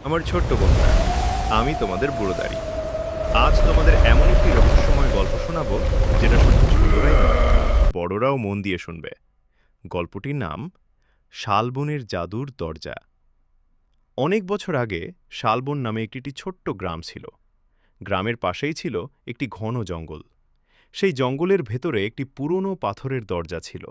আমার ছোট্ট বন্ধুরা, আমি তোমাদের বুড়োদারি। আজ তোমাদের এমন একটি রহস্যময় গল্প শোনাবো, যেটা শুধু ছোটরাই নয়, বড়রাও মন দিয়ে শুনবে। গল্পটির নাম শালবনের জাদুর দরজা। অনেক বছর আগে শালবন নামে একটি ছোট্ট গ্রাম ছিল। গ্রামের পাশেই ছিল একটি ঘন জঙ্গল। সেই জঙ্গলের ভেতরে একটি পুরনো পাথরের দরজা ছিল।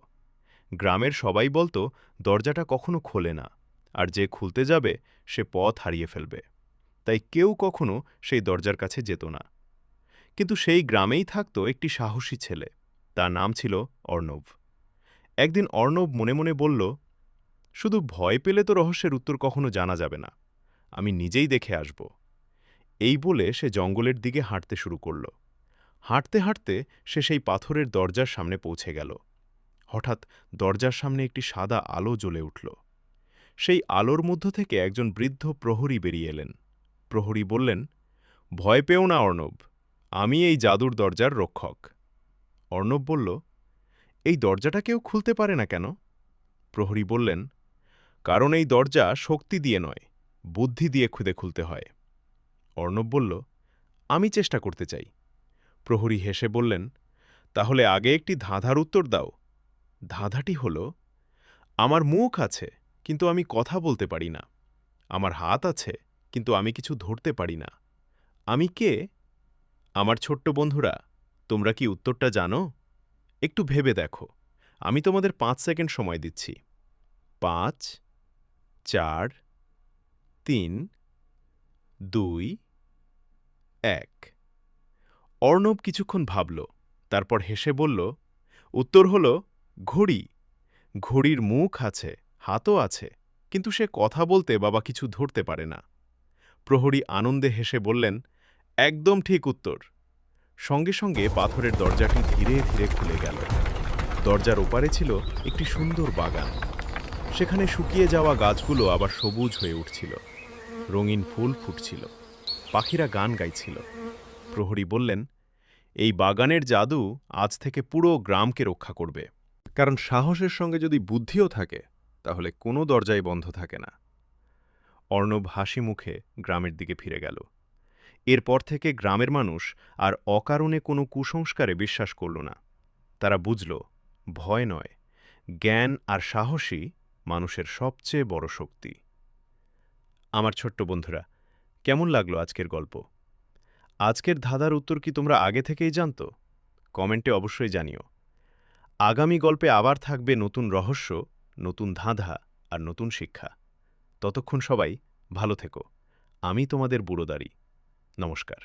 গ্রামের সবাই বলতো দরজাটা কখনো খোলে না, আর যে খুলতে যাবে সে পথ হারিয়ে ফেলবে। তাই কেউ কখনো সেই দরজার কাছে যেত না। কিন্তু সেই গ্রামেই থাকত একটি সাহসী ছেলে। তার নাম ছিল অর্ণব। একদিন অর্ণব মনে মনে বলল, শুধু ভয় পেলে তো রহস্যের উত্তর কখনো জানা যাবে না, আমি নিজেই দেখে আসব। এই বলে সে জঙ্গলের দিকে হাঁটতে শুরু করল। হাঁটতে হাঁটতে সে সেই পাথরের দরজার সামনে পৌঁছে গেল। হঠাৎ দরজার সামনে একটি সাদা আলো জ্বলে উঠল। সেই আলোর মধ্য থেকে একজন বৃদ্ধ প্রহরী বেরিয়ে এলেন। প্রহরী বললেন, ভয় পেও না অর্ণব, আমি এই জাদুর দরজার রক্ষক। অর্ণব বলল, এই দরজাটা কেউ খুলতে পারে না কেন? প্রহরী বললেন, কারণ এই দরজা শক্তি দিয়ে নয়, বুদ্ধি দিয়ে খুলতে হয়। অর্ণব বলল, আমি চেষ্টা করতে চাই। প্রহরী হেসে বললেন, তাহলে আগে একটি ধাঁধার উত্তর দাও। ধাঁধাটি হল, আমার মুখ আছে, কিন্তু আমি কথা বলতে পারি না। আমার হাত আছে, কিন্তু আমি কিছু ধরতে পারি না। আমি কে? আমার ছোট্ট বন্ধুরা, তোমরা কি উত্তরটা জানো? একটু ভেবে দেখো। আমি তোমাদের ৫ সেকেন্ড সময় দিচ্ছি। ৫, ৪, ৩, ২, ১। অর্ণব কিছুক্ষণ ভাবল, তারপর হেসে বলল, উত্তর হল ঘড়ি। ঘড়ির মুখ আছে, হাতও আছে, কিন্তু সে কথা বলতে বা কিছু ধরতে পারে না। প্রহরী আনন্দে হেসে বললেন, একদম ঠিক উত্তর। সঙ্গে সঙ্গে পাথরের দরজাটি ধীরে ধীরে খুলে গেল। দরজার ওপারে ছিল একটি সুন্দর বাগান। সেখানে শুকিয়ে যাওয়া গাছগুলো আবার সবুজ হয়ে উঠছিল। রঙিন ফুল ফুটছিল, পাখিরা গান গাইছিল। প্রহরী বললেন, এই বাগানের জাদু আজ থেকে পুরো গ্রামকে রক্ষা করবে। কারণ সাহসের সঙ্গে যদি বুদ্ধিও থাকে, তাহলে কোনো দরজাই বন্ধ থাকে না। অর্ণব হাসি মুখে গ্রামের দিকে ফিরে গেল। এরপর থেকে গ্রামের মানুষ আর অকারণে কোনো কুসংস্কারে বিশ্বাস করল না। তারা বুঝল, ভয় নয়, জ্ঞান আর সাহসী মানুষের সবচেয়ে বড় শক্তি। আমার ছোট্ট বন্ধুরা, কেমন লাগলো আজকের গল্প? আজকের ধাঁধার উত্তর কি তোমরা আগে থেকেই জানতো? কমেন্টে অবশ্যই জানিও। আগামী গল্পে আবার থাকবে নতুন রহস্য, নতুন ধাঁধা আর নতুন শিক্ষা। ততক্ষণ সবাই ভালো থেকো। আমি তোমাদের বুড়োদারি। নমস্কার।